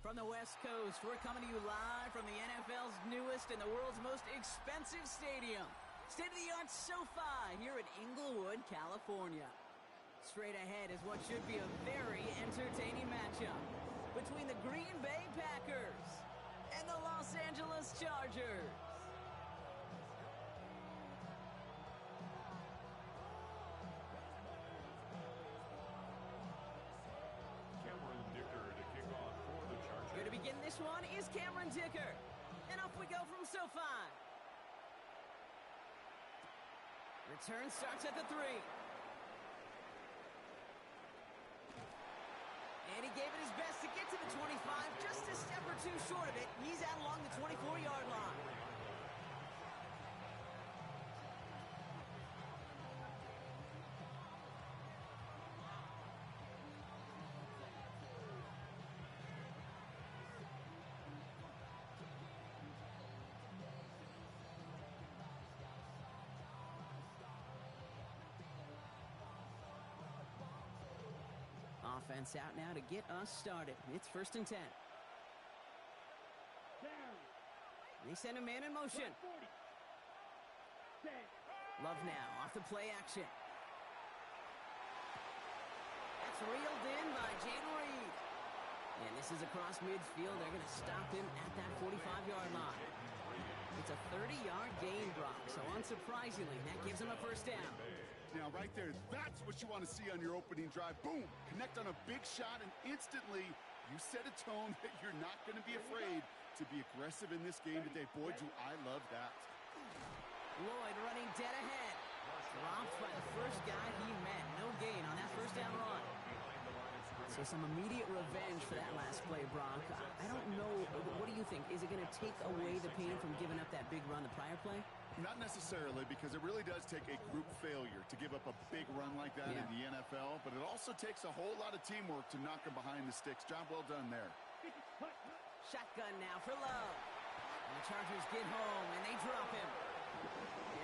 From the West Coast, we're coming to you live from the NFL's newest and the world's most expensive stadium. State-of-the-art SoFi here in Inglewood, California. Straight ahead is what should be a very entertaining matchup between the Green Bay Packers and the Los Angeles Chargers. Here to begin this one is Cameron Dicker. And off we go from SoFi. Return starts at the 3. And he gave it his best to get to the 25, just a step or two short of it. He's out along the 24-yard line. Offense out now to get us started. It's 1st and 10. They send a man in motion. Love now off the play action. That's reeled in by Jayden Reed. And this is across midfield. They're going to stop him at that 45-yard line. It's a 30-yard gain, Brock, so unsurprisingly, that gives him a 1st down. Now, right there, that's what you want to see on your opening drive. Boom! Connect on a big shot, and instantly, you set a tone that you're not going to be afraid to be aggressive in this game today. Boy, do I love that. Lloyd running dead ahead. Dropped by the first guy he met. No gain on that 1st down run. So some immediate revenge for that last play, Brock. I don't know. What do you think? Is it going to take away the pain from giving up that big run the prior play? Not necessarily, because it really does take a group failure to give up a big run like that in the NFL, but it also takes a whole lot of teamwork to knock him behind the sticks. Job well done there. Shotgun now for Love. And the Chargers get home, and they drop him.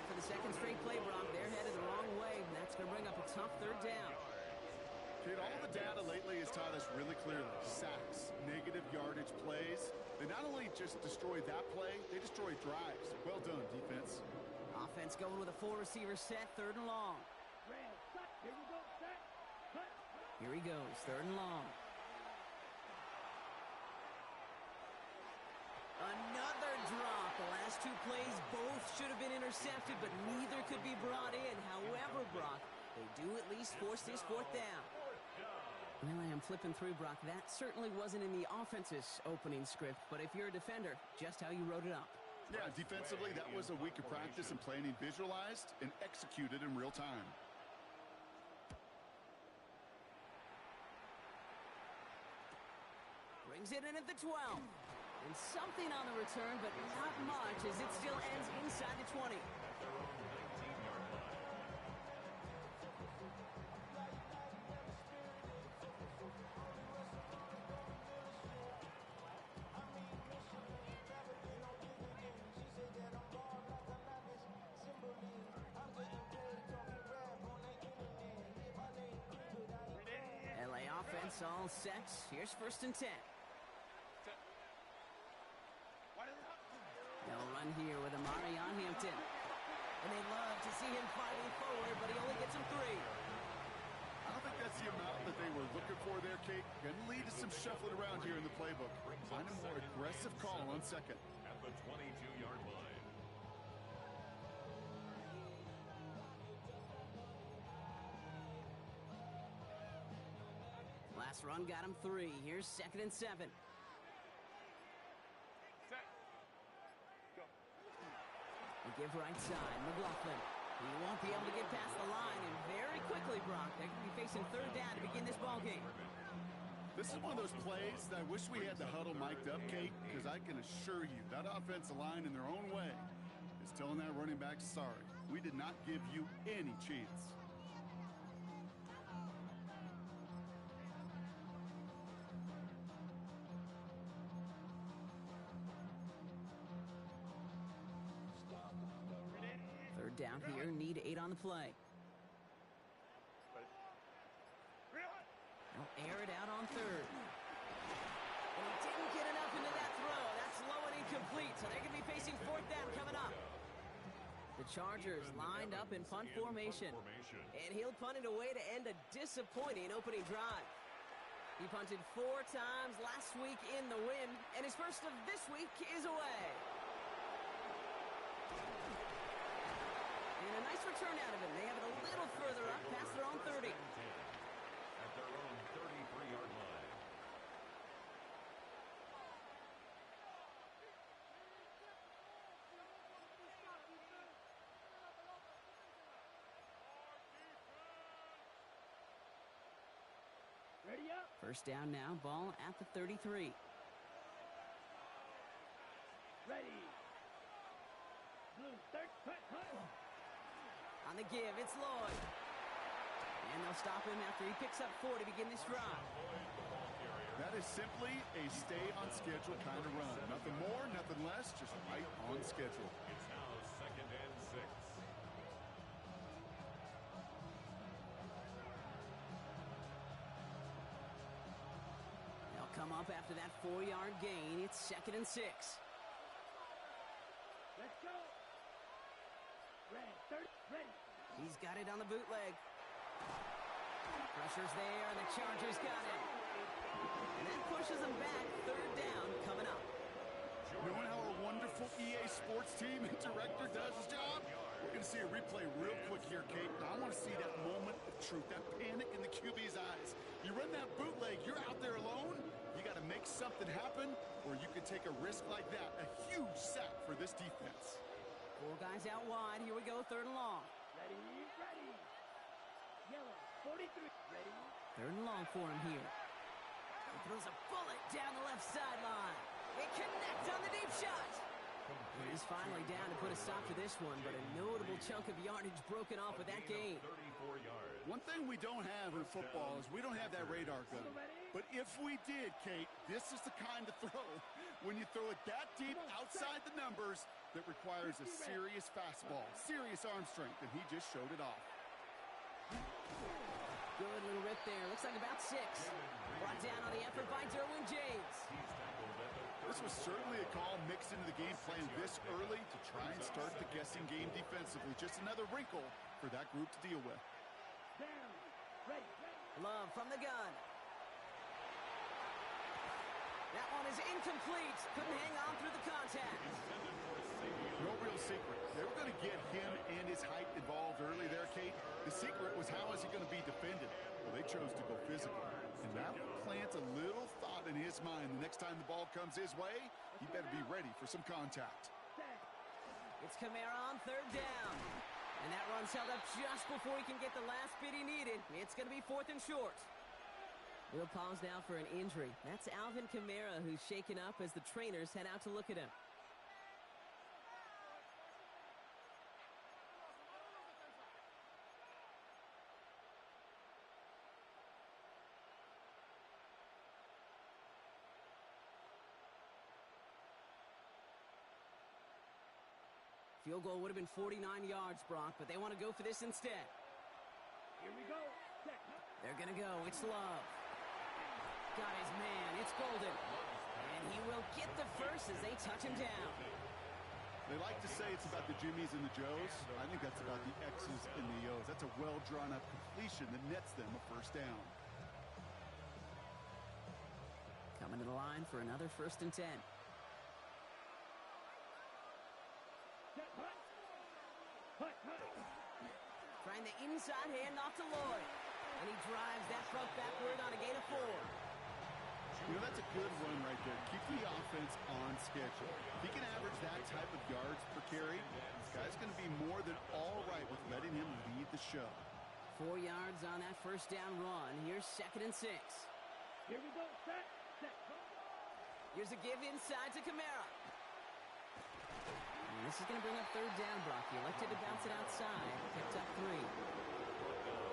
And for the second straight play, Brock, they're headed the wrong way, and that's going to bring up a tough 3rd down. Kid, all the data lately has taught us really clearly, sacks, negative yardage plays, they not only just destroy that play, they destroy drives. Well done, defense. Offense going with a 4-receiver set, 3rd and long. Here he goes, 3rd and long. Another drop. The last 2 plays both should have been intercepted, but neither could be brought in. However, Brock, they do at least force this 4th down. Well, I am flipping through, Brock. That certainly wasn't in the offense's opening script, but if you're a defender, just how you wrote it up. Yeah, defensively, that was a week of practice and planning visualized and executed in real time. Brings it in at the 12. And something on the return, but not much, as it still ends inside the 20. LA offense all set. Here's 1st and 10. They'll run here with Amari on Hampton. And they love to see him fighting forward, but he only gets him 3. I don't think that's the amount that they were looking for there, Kate. Going to lead to some shuffling around here in the playbook. Find a more aggressive call on 2nd. At the 22-yard line. Last run got him 3. Here's 2nd and 7. They give right side. McLaughlin. He won't be able to get past the line, and very quickly, Brock, they're going to be facing 3rd down to begin this ballgame. This is one of those plays that I wish we had the huddle mic'd up, Kate, because I can assure you that offensive line in their own way is telling that running back, sorry, we did not give you any chance. Third down here, need 8 on the play. They'll air it out on 3rd. And he didn't incomplete, so they're going to be facing fourth down coming up. The Chargers lined up in punt formation. And he'll punt it away to end a disappointing opening drive. He punted 4 times last week in the win, and his first of this week is away. And a nice return out of him. They have it a little further up past their own 30. At their own 33-yard line. Ready up. First down now, ball at the 33. Ready. Blue, third, cut. On the give, it's Lloyd. And they'll stop him after he picks up 4 to begin this drive. That is simply a stay-on-schedule kind of run. Nothing more, nothing less, just right on schedule. It's now 2nd and 6. They'll come up after that 4-yard gain. It's 2nd and 6. Let's go. Red, third, ready. He's got it on the bootleg. Pressure's there, and the Chargers got it. And that pushes them back. 3rd down coming up. Knowing how our wonderful EA Sports team and director does his job, we're going to see a replay real quick here, Kate. I want to see that moment of truth, that panic in the QB's eyes. You run that bootleg, you're out there alone. You got to make something happen, or you could take a risk like that. A huge sack for this defense. 4 guys out wide. Here we go, 3rd and long. Ready, ready. Yellow, 43, ready. 3rd and long for him here. He throws a bullet down the left sideline. They connect on the deep shot. And he's finally down to put a stop to this one, but a notable chunk of yardage broken off with that gain. 34 yards. One thing we don't have in football is we don't have that radar gun. But if we did, Kate, this is the kind of throw, when you throw it that deep outside the numbers, that requires a serious fastball, serious arm strength, and he just showed it off. Good little rip there. Looks like about 6. Brought down on the effort by Derwin James. This was certainly a call mixed into the game plan this early to try and start the guessing game defensively. Just another wrinkle for that group to deal with. Down, ready. Love from the gun. That one is incomplete. Couldn't hang on through the contact. No real secret. They were going to get him and his height involved early there, Kate. The secret was how is he going to be defended? Well, they chose to go physical. And that will plant a little thought in his mind. The next time the ball comes his way, he better be ready for some contact. It's Kamara on 3rd down. And that run's held up just before he can get the last bit he needed. It's going to be 4th and short. We'll pause now for an injury. That's Alvin Kamara, who's shaken up as the trainers head out to look at him. Field goal would have been 49 yards, Brock, but they want to go for this instead. Here we go. They're going to go. It's Love. Got his man. It's Golden. And he will get the first as they touch him down. They like to say it's about the Jimmies and the Joes. I think that's about the X's and the O's. That's a well-drawn-up completion that nets them a first down. Coming to the line for another 1st and 10. Trying the inside handoff to Lloyd. And he drives that truck backward on a gain of 4. You know, that's a good run right there. Keep the offense on schedule. If he can average that type of yards per carry, this guy's going to be more than all right with letting him lead the show. 4 yards on that 1st down run. Here's 2nd and 6. Here we go. Set. Here's a give inside to Kamara. And this is going to bring up 3rd down, Brock. He elected to bounce it outside. Picked up 3.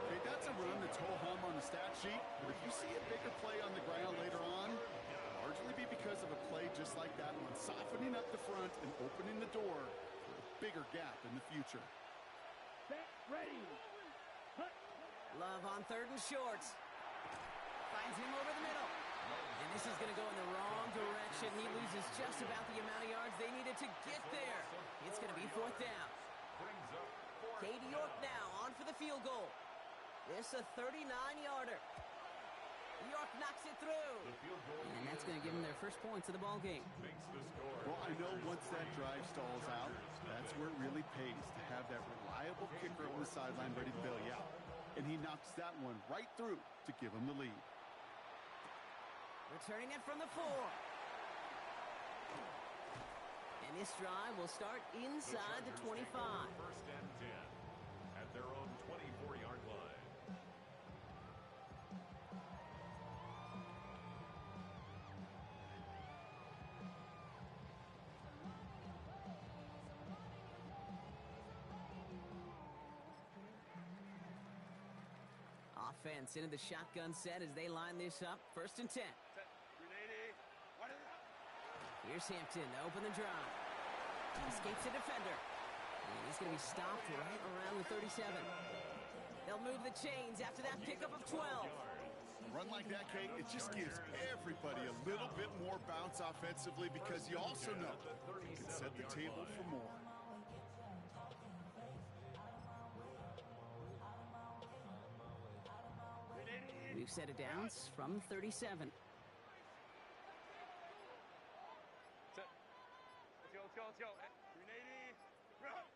Okay, that's a run that's ho-hum on the stat sheet. But if you see a bigger play on the ground later on, it'll largely be because of a play just like that one, softening up the front and opening the door for a bigger gap in the future. Set, ready. Love on 3rd and short. Finds him over the middle. And This is going to go in the wrong direction. He loses just about the amount of yards they needed to get there. It's going to be 4th down. Cade York now on for the field goal. This a 39-yarder. York knocks it through. And that's going to give them their first points of the ball game. Well, I know once that drive stalls out, that's where it really pays to have that reliable kicker on the sideline ready to bail you out. And he knocks that one right through to give him the lead. Returning it from the 4. And this drive will start inside the 25. First and 10 at their own 24-yard line. Offense into the shotgun set as they line this up. 1st and 10. Here's Hampton to open the drive. Escapes the defender. And he's going to be stopped right around the 37. They'll move the chains after that pickup of 12. A run like that, Kate, it just gives everybody a little bit more bounce offensively because you also know you can set the table for more. We've set it down from 37. Let's go. 380. Run.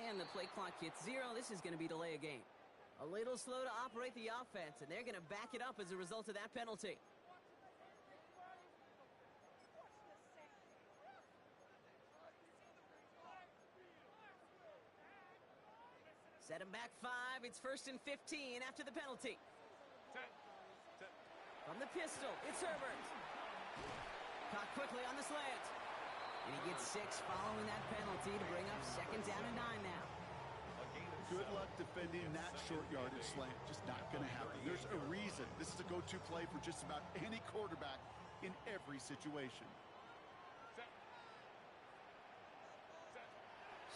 And the play clock hits 0. This is going to be delay a game. A little slow to operate the offense, and they're going to back it up as a result of that penalty. Set him back 5. It's 1st and 15 after the penalty. From the pistol, it's Herbert. Caught quickly on the slant. And he gets 6 following that penalty to bring up 2nd down and 9 now. Good luck defending that short yardage slant. Just not going to happen. There's a reason this is a go-to play for just about any quarterback in every situation.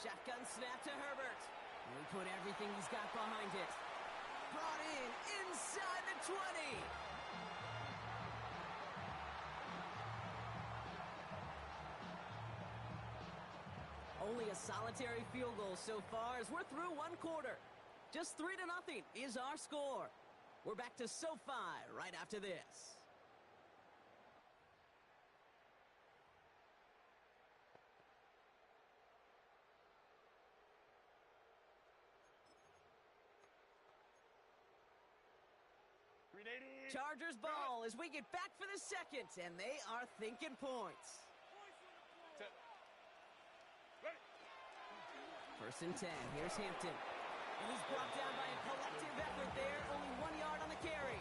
Shotgun snap to Herbert. And we put everything he's got behind it. Brought in inside the 20. Only a solitary field goal so far as we're through 1 quarter. Just 3-0 is our score. We're back to SoFi right after this. Chargers ball as we get back for the 2nd, and they are thinking points. 1st and 10. Here's Hampton. And he's brought down by a collective effort there. Only 1 yard on the carry.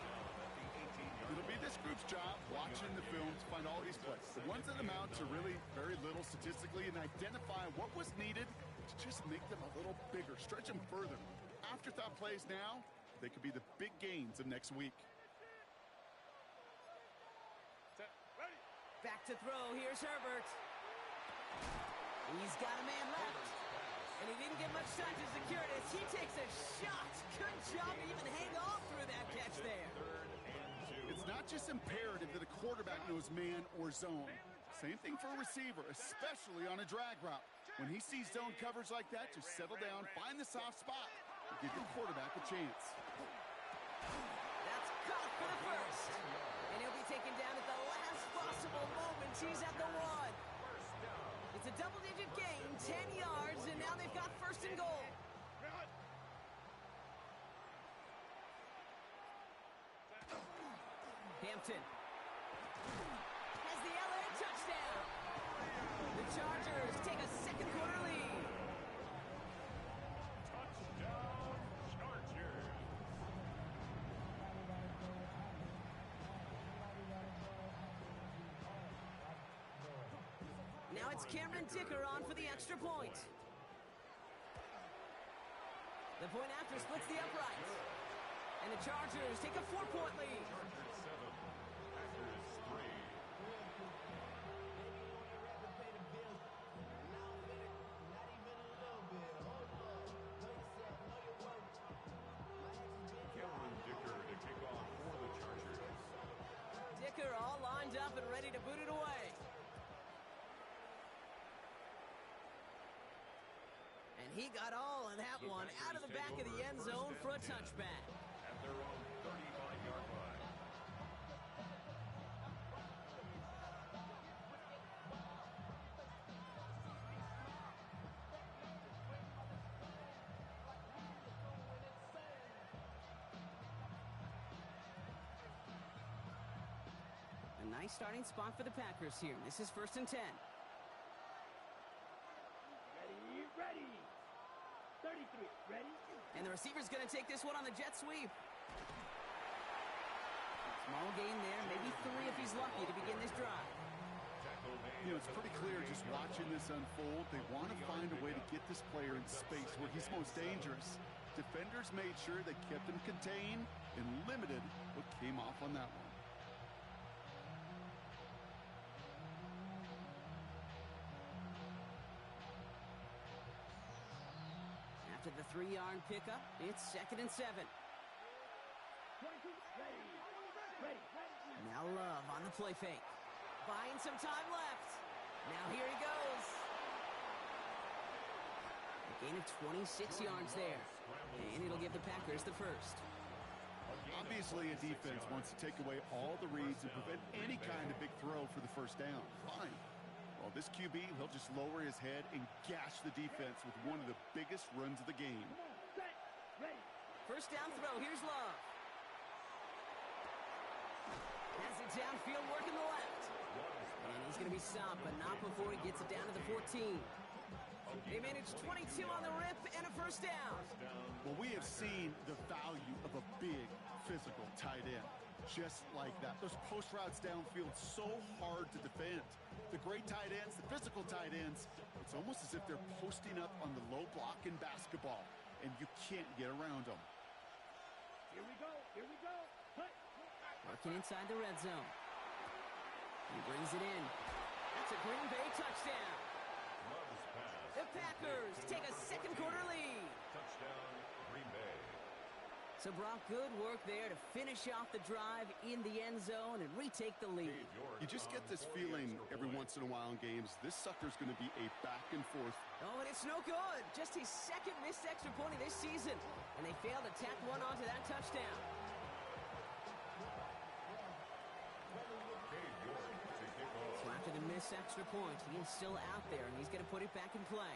It'll be this group's job watching the film to find all these plays. The ones that amount to really very little statistically and identify what was needed to just make them a little bigger, stretch them further. Afterthought plays now, they could be the big gains of next week. Back to throw. Here's Herbert. He's got a man left. And he didn't get much time to secure it as he takes a shot. Good job to even hang on through that catch there. It's not just imperative that a quarterback knows man or zone. Same thing for a receiver, especially on a drag route. When he sees zone coverage like that, just settle down, find the soft spot, and give your quarterback a chance. That's caught for the 1st. And he'll be taken down at the last possible moment. He's at the 1. It's a double-digit gain, 10 yards, and now they've got 1st and goal. Hampton has the LA touchdown. The Chargers take a 2nd quarter lead. Touchdown, Chargers. Now it's Cameron Dicker on for the extra point. The point after splits the uprights. And the Chargers take a 4-point lead. Chargers 7, Packers 3. up and ready to boot it away. And he got all of that one out of the back of the end zone for a touchback. At their own 35-yard line. A nice starting spot for the Packers here. This is 1st and 10. Ready. 33, ready? And the receiver's going to take this one on the jet sweep. Small gain there, maybe 3 if he's lucky to begin this drive. You know, it's pretty clear just watching this unfold. They want to find a way to get this player in space where he's most dangerous. Defenders made sure they kept him contained and limited what came off on that one. After the 3-yard pickup, it's 2nd and 7. 22, ready. Now Love on the play fake. Buying some time left. Now here he goes. A gain of 26 yards there. And it'll give the Packers the first. Obviously, a defense wants to take away all the reads and prevent any kind of big throw for the first down. Fine. Well, this QB, he'll just lower his head and gash the defense with one of the biggest runs of the game. Set, ready. First down throw, here's Love. Has it downfield, working the left. And he's going to be stopped, but not before he gets it down to the 14. They managed 22 on the rip and a first down. Well, we have seen the value of a big, physical tight end. Just like that. Those post routes downfield so hard to defend. The great tight ends, the physical tight ends, it's almost as if they're posting up on the low block in basketball, and you can't get around them. Here we go. Put. Working inside the red zone. He brings it in. That's a Green Bay touchdown. The Packers take a second quarter lead. Touchdown, Green Bay. So Brock, good work there to finish off the drive in the end zone and retake the lead. You just get this feeling every once in a while in games, this sucker's going to be a back and forth. Oh, and it's no good. Just his second missed extra point of this season. And they failed to tack one onto that touchdown. So after the missed extra point, he is still out there, and he's going to put it back in play.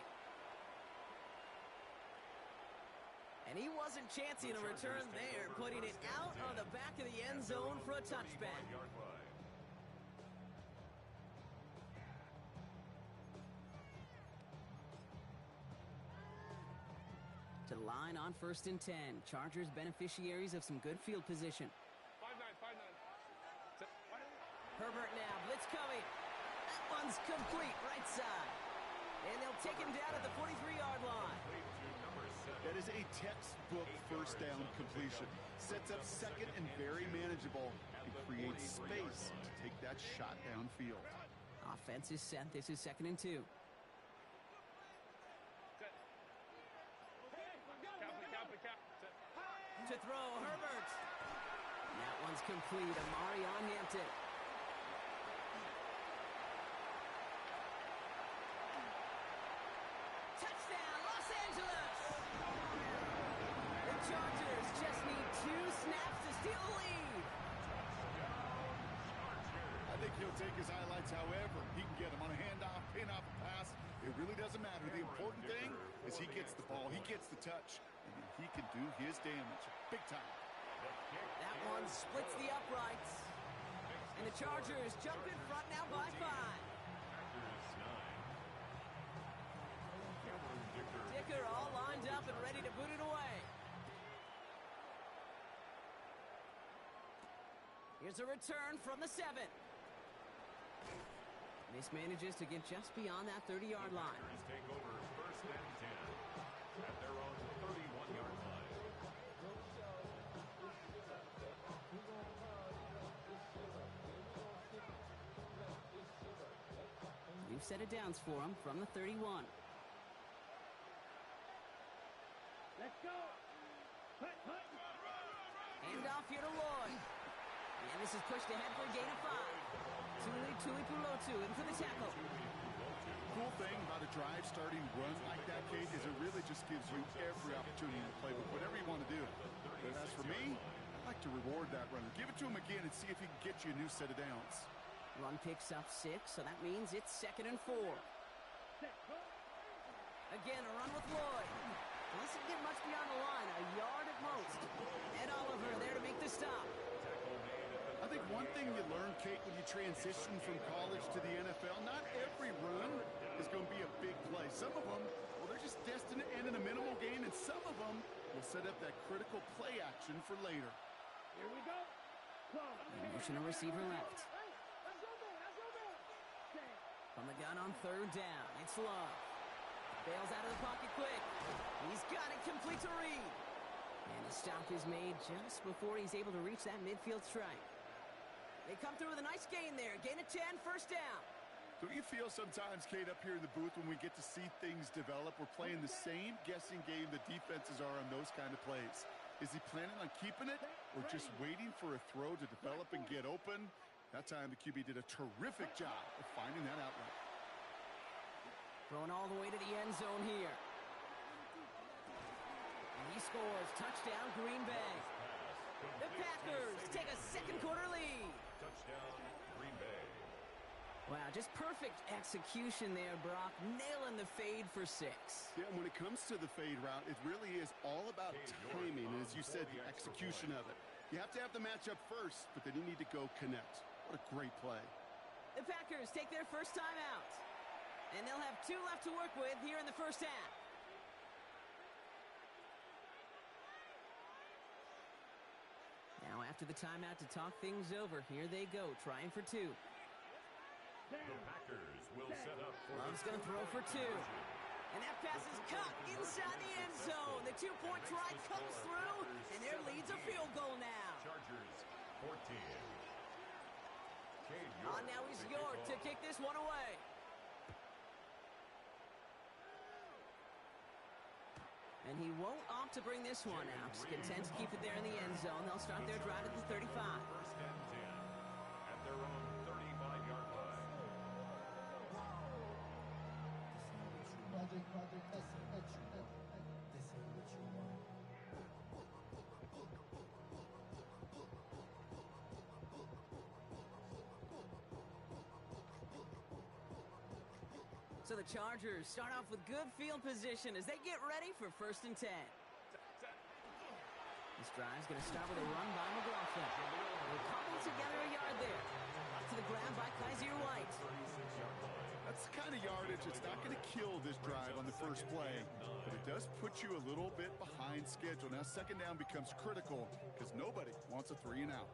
And he wasn't chancing a return there, putting it out on the back of the end zone for a touchback. To the line on 1st and 10. Chargers beneficiaries of some good field position. 5-9. Herbert now, blitz coming. That one's complete, right side. And they'll take him down at the 43-yard line. That is a textbook first down completion. Sets up second and very manageable and creates space to take that shot downfield. Offense is set. This is 2nd and 2. Cap. To throw, Herbert. And that one's complete. Amari on Hampton. Touchdown, Los Angeles! The Chargers just need 2 snaps to steal the lead. I think he'll take his highlights however he can get them on a handoff, pin off a pass. It really doesn't matter. The important thing is he gets the ball, he gets the touch, and he can do his damage big time. That one splits the uprights. And the Chargers jump in front now by 5. Dicker all lined up and ready to boot it away. Here's a return from the 7. Mismanages to get just beyond that 30-yard line. Take over 1st and 10 at their own 31-yard line. New set of downs for him from the 31. Let's go. Put. Hand off here to Lloyd. And this is pushed ahead for a gain of 5. Tulipulotu in for the tackle. Cool thing about a drive starting run like that, Kate, is it really just gives you every opportunity to play with whatever you want to do. But as for me, I'd like to reward that runner. Give it to him again and see if he can get you a new set of downs. Run picks up 6, so that means it's 2nd and 4. Again, a run with Lloyd. Doesn't get much beyond the line, a yard at most. Ed Oliver there to make the stop. I think one thing you learn, Kate, when you transition from college to the NFL, not every run is going to be a big play. Some of them, well, they're just destined to end in a minimal gain, and some of them will set up that critical play action for later. Here we go. Motion a receiver left. From the gun on 3rd down, it's Love. Bails out of the pocket quick. He's got it complete to Reed. And the stop is made just before he's able to reach that midfield strike. They come through with a nice gain there. Gain of 10, 1st down. Don't you feel sometimes, Kate, up here in the booth when we get to see things develop, we're playing the same guessing game the defenses are on those kind of plays? Is he planning on keeping it or just waiting for a throw to develop and get open? That time the QB did a terrific job of finding that outlet. Throwing all the way to the end zone here. And he scores. Touchdown, Green Bay. The Packers take a 2nd quarter lead. Touchdown, Green Bay. Wow, just perfect execution there, Brock. Nailing the fade for 6. Yeah, and when it comes to the fade route, it really is all about timing, and as you said, the execution of it. You have to have the matchup first, but then you need to go connect. What a great play. The Packers take their first time out. And they'll have 2 left to work with here in the 1st half. Now after the timeout to talk things over, here they go, trying for 2. The Packers will set up for Love's going to throw for 2. And that pass is caught inside the end zone. The 2-point try comes through, and their lead's a field goal now. Chargers 14. Now he's York to kick this one away. And he won't opt to bring this one out. Just content to keep it there in the end zone. They'll start their drive at the 35. 1st and 10 at their own 35-yard line. So the Chargers start off with good field position as they get ready for 1st and 10. This drive's going to start with a run by McLaughlin. They'll cobble together a yard there. Up to the ground by Kaiser White. That's the kind of yardage that's not going to kill this drive on the first play, but it does put you a little bit behind schedule. Now 2nd down becomes critical because nobody wants a 3 and out.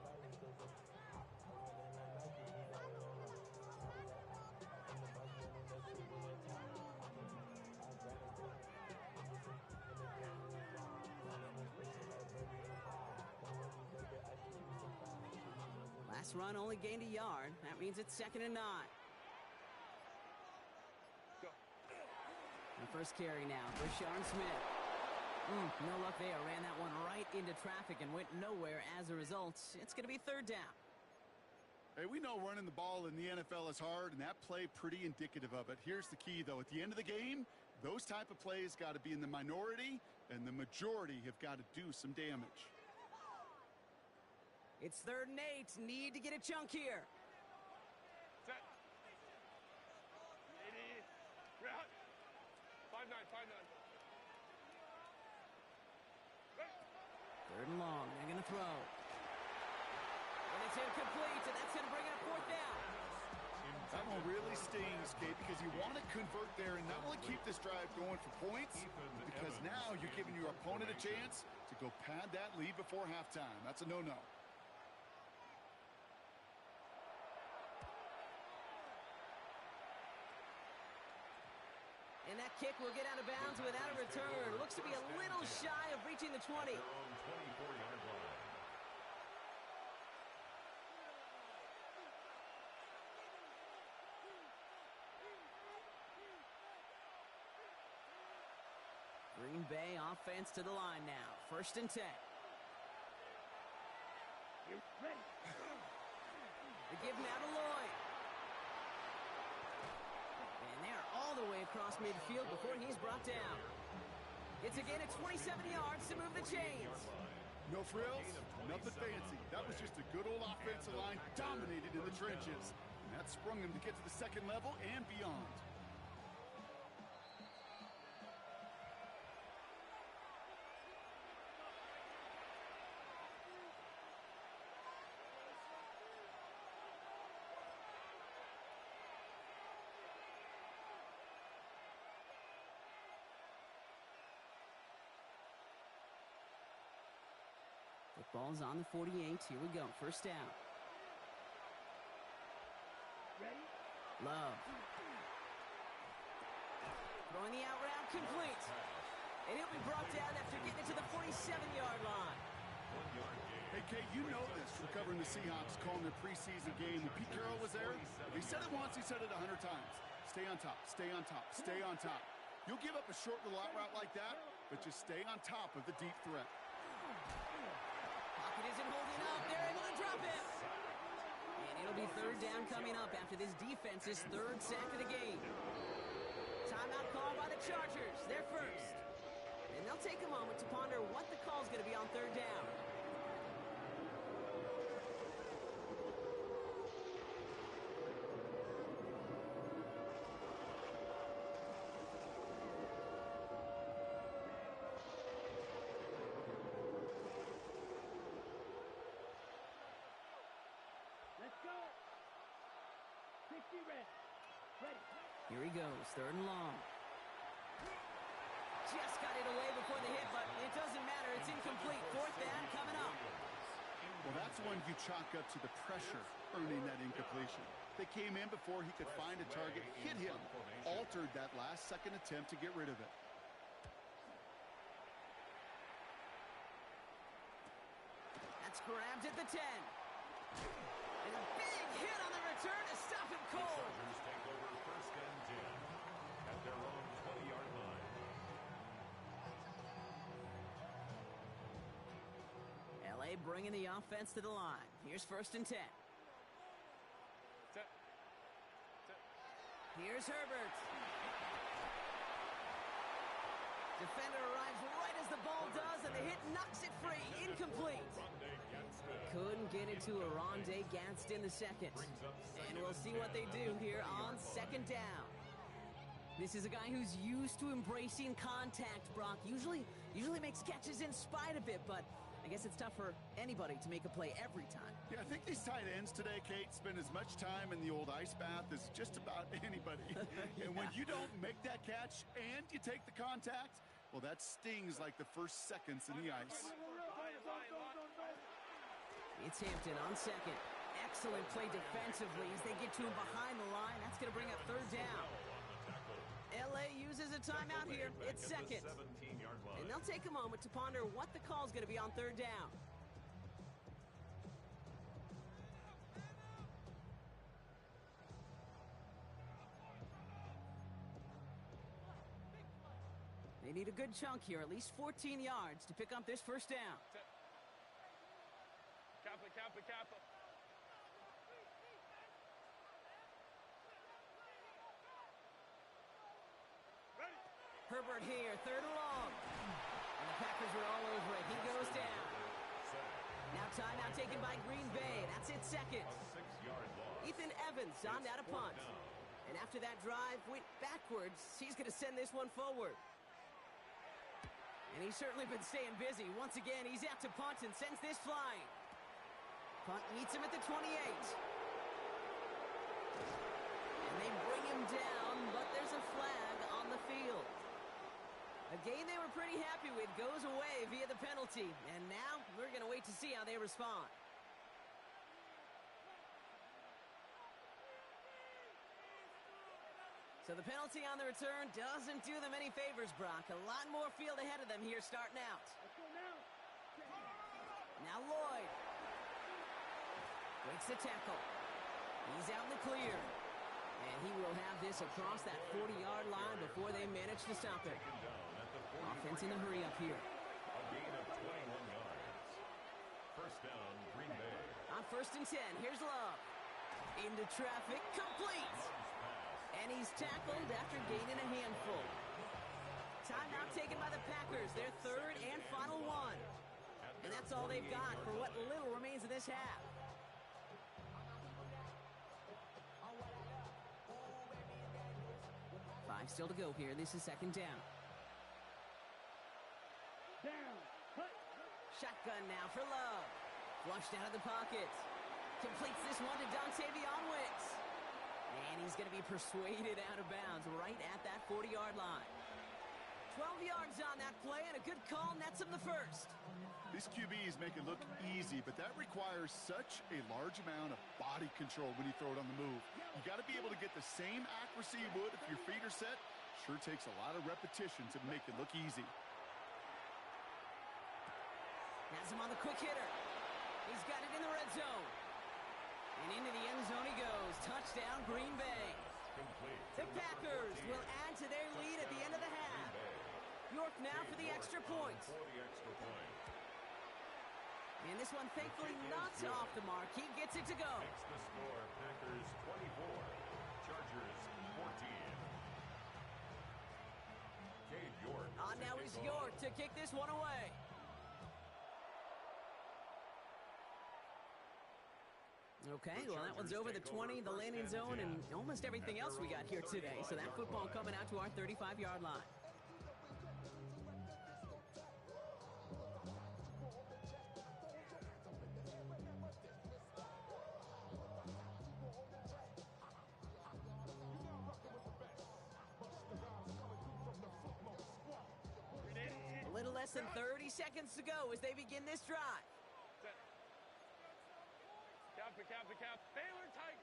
Last run only gained a yard. That means it's 2nd and 9. The first carry now for Sean Smith. No luck there. Ran that one right into traffic and went nowhere as a result. It's going to be 3rd down. Hey, we know running the ball in the NFL is hard, and that play pretty indicative of it. Here's the key, though. At the end of the game, those type of plays got to be in the minority, and the majority have got to do some damage. It's 3rd and 8. Need to get a chunk here. Set. 80. Route. 5-9, 5-9. 3rd and long. They're going to throw. And it's incomplete, and that's going to bring up 4th down. That one really stings, Kate, because you want to convert there and not only keep this drive going for points, because now you're giving your opponent a chance to go pad that lead before halftime. That's a no-no. And that kick will get out of bounds without a return. Looks to be a little shy of reaching the 20. Their own 24-yard line. Green Bay offense to the line now. 1st and 10. You're ready. They give now to Lloyd. they're all the way across midfield before he's brought down. It's again at 27 yards to move the chains. No frills, nothing fancy. That was just a good old offensive line dominated in the trenches. And that sprung him to get to the second level and beyond. The ball's on the 48. Here we go. First down. Ready? Love. Throwing the out route complete. And he'll be brought down after getting it to the 47-yard line. Hey, Kate, you know this from covering the Seahawks, calling their preseason game. When Pete Carroll was there, if he said it once, he said it 100 times. Stay on top, stay on top, stay on top. You'll give up a short little out route like that, but just stay on top of the deep threat. Pocket isn't holding up. They're able to drop him. And it'll be third down coming up after this defense's third sack of the game. Timeout call by the Chargers. They're first. And they'll take a moment to ponder what the call's going to be on third down. Let's go. 50 ready. Ready. Here he goes, third and long. Just got it away before the hit, but it doesn't matter. It's incomplete. Fourth down coming up. Well, that's one you chalk up to the pressure earning that incompletion. They came in before he could find a target, hit him, altered that last-second attempt to get rid of it. That's grabbed at the 10. And a big hit on the return to stop him cold. Chargers take over first and 10 at their own 20-yard line. LA bringing the offense to the line. Here's first and 10. Set. Here's Herbert. Defender arrives right as the ball does, and the hit knocks it free. Incomplete. Couldn't get it to Ronde Gadsden the second. And we'll see what they do here on second down. This is a guy who's used to embracing contact, Brock. Usually makes catches in spite of it, but I guess it's tough for anybody to make a play every time. Yeah, I think these tight ends today, Kate, spend as much time in the old ice bath as just about anybody. And when you don't make that catch and you take the contact, well, that stings like the first seconds in the ice. It's Hampton on second. Excellent play defensively as they get to him behind the line. That's going to bring up third down. LA uses a timeout here. It's second. And they'll take a moment to ponder what the call's going to be on third down. They need a good chunk here, at least 14 yards to pick up this first down. Kappa. Ready. Herbert here, third and long. And the Packers are all over it. He goes down. Now timeout taken by Green Bay. That's it second. Ethan Evans on out a punt. And after that drive went backwards, he's going to send this one forward. And he's certainly been staying busy. Once again, he's out to punt and sends this flying. Punt meets him at the 28. And they bring him down, but there's a flag on the field. A game they were pretty happy with goes away via the penalty. And now we're going to wait to see how they respond. So the penalty on the return doesn't do them any favors, Brock. A lot more field ahead of them here starting out. Let's go now. Now Lloyd breaks the tackle. He's out in the clear. And he will have this across that 40-yard line before they manage to stop it. Offense in a hurry up here. A gain of 21 yards. First down, Green Bay. On first and 10, here's Love. Into traffic, complete. And he's tackled after gaining a handful. Timeout taken by the Packers, their third and final one. And that's all they've got for what little remains of this half. Five still to go here. This is second down. Down. Cut. Shotgun now for Love. Flushed out of the pocket. Completes this one to Dontavion Wicks. And he's going to be persuaded out of bounds right at that 40-yard line. 12 yards on that play, and a good call nets him the first. These QBs make it look easy, but that requires such a large amount of body control when you throw it on the move. You got to be able to get the same accuracy you would if your feet are set. Sure takes a lot of repetition to make it look easy. Has him on the quick hitter. He's got it in the red zone. And into the end zone he goes. Touchdown, Green Bay. The Packers will add to their lead at the end of the half. York now for the extra point. And this one thankfully not off the mark. He gets it to go. Makes the score Packers 24, Chargers 14. Cade York. On now is York to kick this one away. Okay, well, that one's over the 20, the landing zone, and almost everything else we got here today. So that football coming out to our 35-yard line. A little less than 30 seconds to go as they begin this drive. Cap. Baylor tight.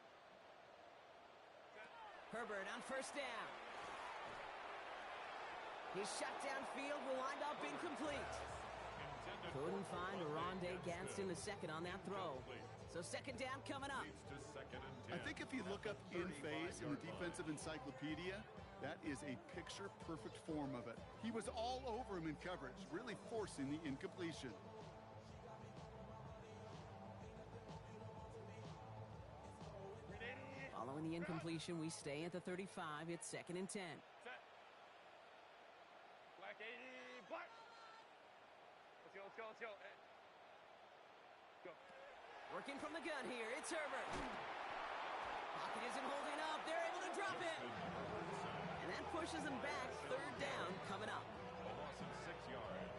Herbert on first down. His shot downfield will wind up incomplete. Couldn't find Rondé Gadsden the second on that throw. So second down coming up. I think if you look up in phase in the defensive encyclopedia, that is a picture-perfect form of it. He was all over him in coverage, really forcing the incompletion. Following the incompletion, we stay at the 35. It's second and 10. Set. Black 80. Black. Let's go. Hey. Go. Working from the gun here. It's Herbert. Pocket isn't holding up. They're able to drop it. And that pushes them back. Third down coming up. A loss of 6 yards.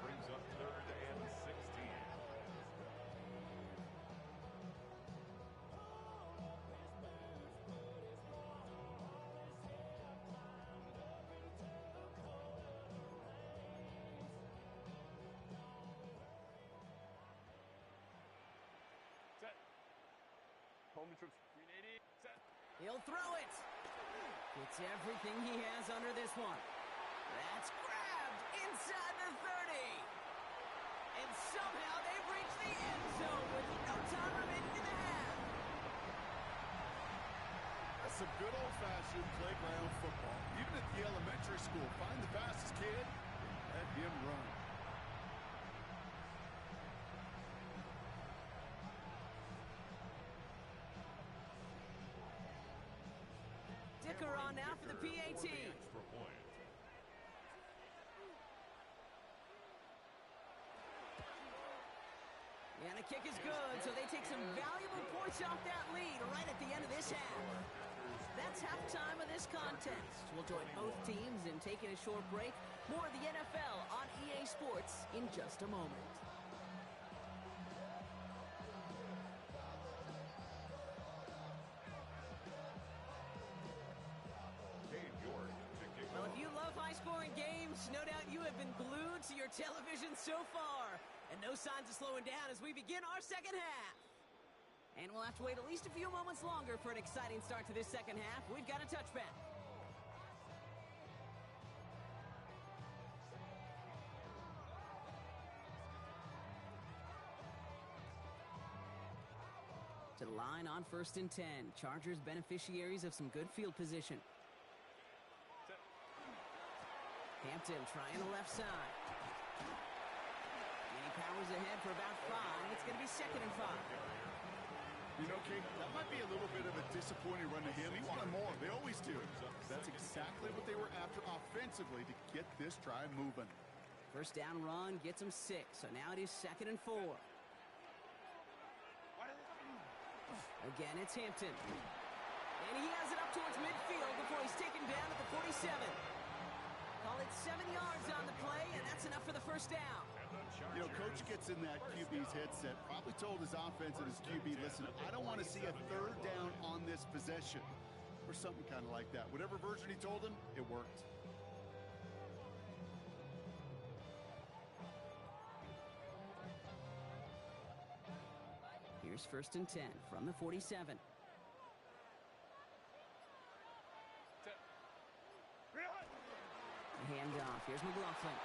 Brings up third and 16. Set. Home trips. Green 80. Set. He'll throw it. Gets everything he has under this one. That's grabbed inside the 30. And somehow they've reached the end zone with no time remaining in the half. That's some good old-fashioned playground football. Even at the elementary school, find the fastest kid, let him run. Dicker on now for the PAT. Extra point. And the kick is good, so they take some valuable points off that lead right at the end of this half. That's halftime of this contest. We'll join both teams in taking a short break. More of the NFL on EA Sports in just a moment. Cade York to kick Well, off. if you love high-scoring games, no doubt you have been glued to your television so far. And no signs of slowing down as we begin our second half. And we'll have to wait at least a few moments longer for an exciting start to this second half. We've got a touchback. To the line on first and 10. Chargers beneficiaries of some good field position. Hampton trying the left side. And he powers ahead for about 5. It's going to be second and 5. You know, Kate, that might be a little bit of a disappointing run to him. He wanted more. They always do. That's exactly what they were after offensively to get this drive moving. First down run gets him 6, so now it is 2nd and 4. Again, it's Hampton. And he has it up towards midfield before he's taken down at the 47. Call it 7 yards on the play, and that's enough for the first down. You know, Coach gets in that QB's headset, probably told his offense and his QB, listen, I don't want to see a 3rd down on this possession. Or something kind of like that. Whatever version he told him, it worked. Here's 1st and 10 from the 47. Handoff. Here's McLaughlin.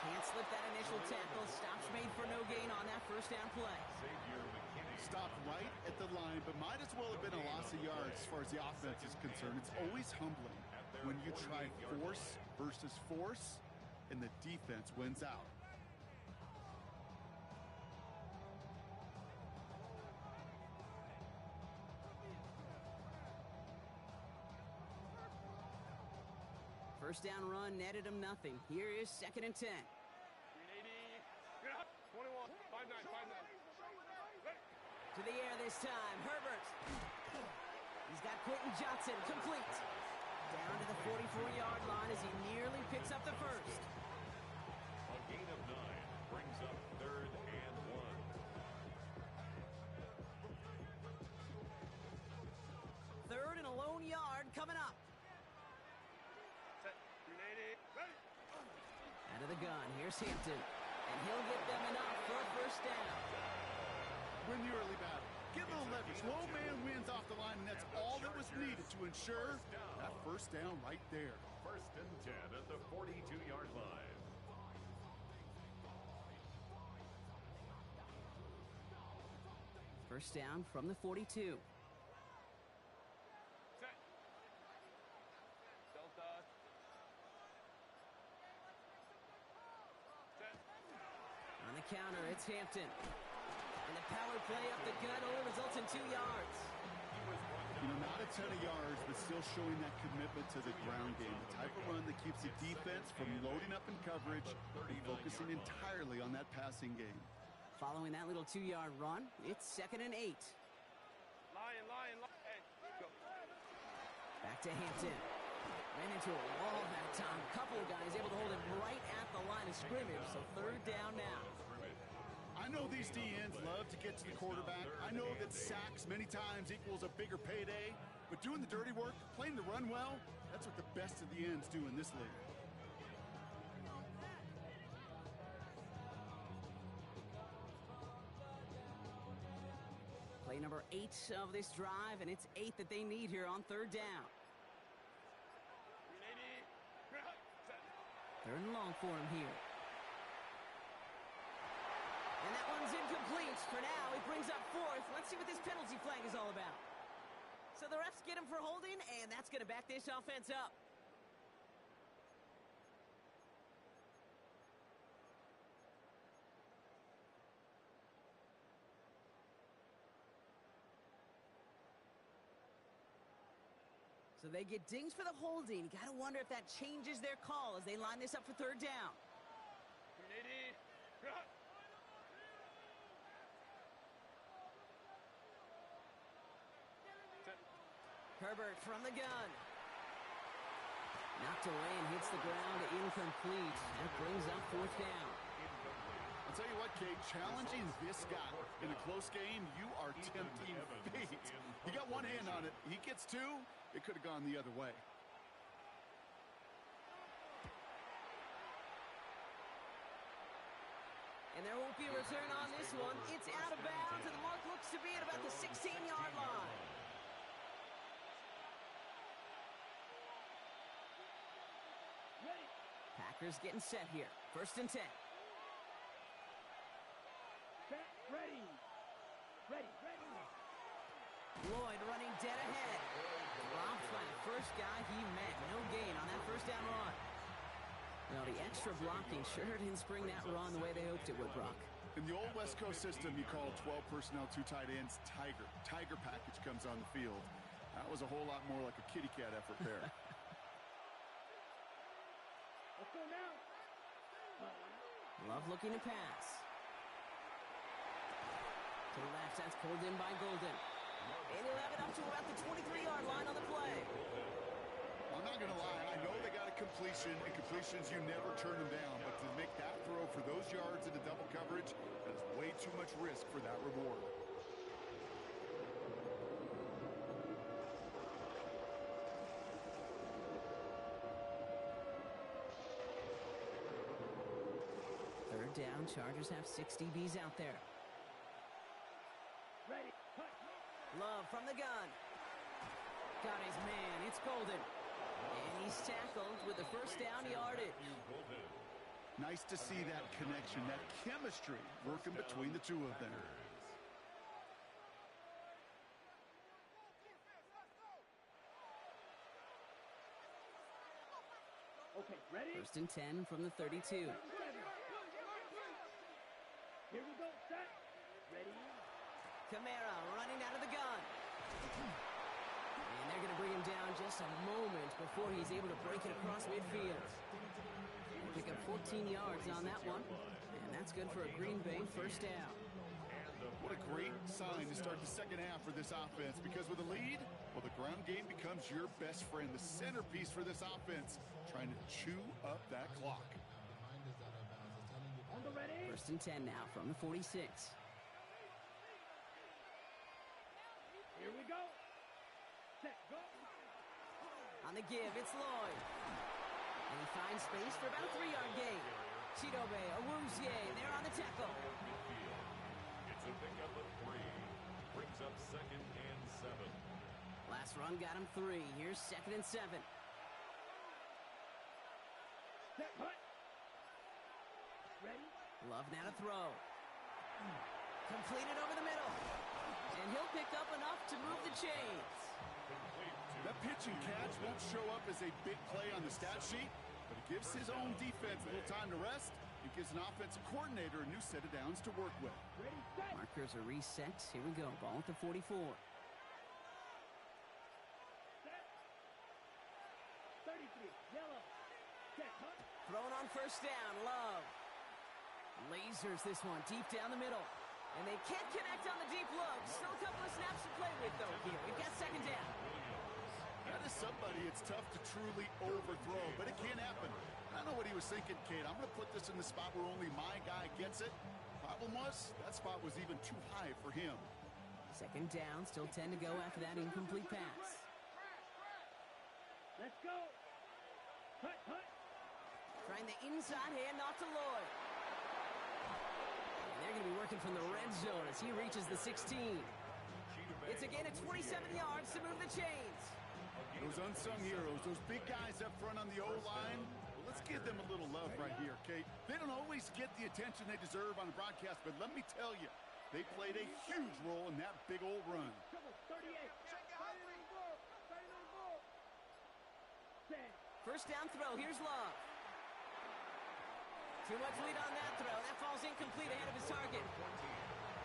Can't slip that initial tackle. Stops made for no gain on that first down play. Stopped right at the line, but might as well have been a loss of yards as far as the offense is concerned. It's always humbling when you try force versus force, and the defense wins out. First down run netted him nothing. Here is 2nd and 10. 21, 5-9. To the air this time. Herbert. He's got Quentin Johnson complete. Down to the 44-yard line as he nearly picks up the first. A gain of 9 brings up 3rd and 1. 3rd and a lone yard coming up. Out of the gun, here's Hampton. And he'll get them enough for a first down. Win the early battle. Get a little leverage. Low man wins off the line, and that's all that was needed to ensure that first down right there. 1st and 10 at the 42-yard line. First down from the 42. On the counter, it's Hampton. And the power play up the gut only results in 2 yards. You know, not a ton of yards, but still showing that commitment to the ground game. The type of run that keeps the defense from loading up in coverage and focusing entirely on that passing game. Following that little 2-yard run, it's 2nd and 8. Lion. Hey, go. Back to Hampton. Ran into a wall that time. A couple of guys able to hold him right at the line of scrimmage, so 3rd down now. I know these DNs love to get to the quarterback. I know that sacks many times equals a bigger payday, but doing the dirty work, playing the run well, that's what the best of the ends do in this league. Play number 8 of this drive, and it's 8 that they need here on 3rd down. 3rd and long for him here. And that one's incomplete. For now, he brings up 4th. Let's see what this penalty flag is all about. So the refs get him for holding, and that's going to back this offense up. So they get dings for the holding. Got to wonder if that changes their call as they line this up for 3rd down. Herbert from the gun. Knocked away and hits the ground, incomplete. That brings up 4th down. I'll tell you what, Kate, challenging this guy in a close game, you are tempting fate. He got one hand on it. He gets 2. It could have gone the other way. And there won't be a return on this one. It's out of bounds, and the mark looks to be at about the 16-yard line. Packers getting set here. 1st and 10. Ready. Lloyd running dead ahead. Dropped by the first guy he met. No gain on that first down run. Well, the extra blocking sure didn't spring that run the way they hoped it would, Brock. In the old West Coast system, you call 12 personnel, 2 tight ends, Tiger. Tiger package comes on the field. That was a whole lot more like a kitty cat effort there. Let's go now. Love looking to pass. To the left, that's pulled in by Golden. And he'll have it up to about the 23-yard line on the play. I'm not going to lie. I know they got a completion, and completions, you never turn them down. But to make that throw for those yards into double coverage, that is way too much risk for that reward. Third down, Chargers have 6 DBs out there. Ready. Cut. Love from the gun. Got his man. It's Golden. And he's tackled with the first down yardage. Nice to see that connection, that chemistry working between the two of them. Okay, ready? First and 10 from the 32. Here we go. Set. Ready. Camara running out of the gun. And they're going to bring him down just a moment before he's able to break it across midfield. Pick up 14 yards on that one. And that's good for a Green Bay first down. What a great sign to start the second half for this offense, because with a lead, well, the ground game becomes your best friend, the centerpiece for this offense, trying to chew up that clock. On the ready. First and 10 now from the 46. Here we go. Set. Go. On the give, it's Lloyd. And he finds space for about a 3-yard gain. Chidobe, Awuzie, they're on the tackle. It's a pickup of 3. Brings up 2nd and 7. Last run got him 3. Here's 2nd and 7. Set. Cut. Ready. Love now to throw. Completed over the middle. And he'll pick up enough to move the chains. That pitch and catch won't show up as a big play on the stat sheet, but it gives his own defense a little time to rest. It gives an offensive coordinator a new set of downs to work with. Ready. Set. Markers are reset. Here we go. Ball at the 44. Set. 33. Yellow. Set. Cut. Thrown on first down. Love. Lasers this one deep down the middle. And they can't connect on the deep look. Still a couple of snaps to play with, though, here. We've got 2nd down. That is somebody it's tough to truly overthrow, but it can happen. I don't know what he was thinking, Kate. I'm going to put this in the spot where only my guy gets it. Problem was, that spot was even too high for him. 2nd down, still 10 to go after that incomplete pass. Let's go. Cut. Cut. Trying the inside handoff to Lloyd. And they're going to be working from the red zone as he reaches the 16. It's a gain of 27 yards to move the chains. Those unsung heroes, those big guys up front on the O-line, well, let's give them a little love right here, Kate. They don't always get the attention they deserve on the broadcast, but let me tell you, they played a huge role in that big old run. 38. Set. First down throw, here's Love. Too much lead on that throw. That falls incomplete ahead of his target.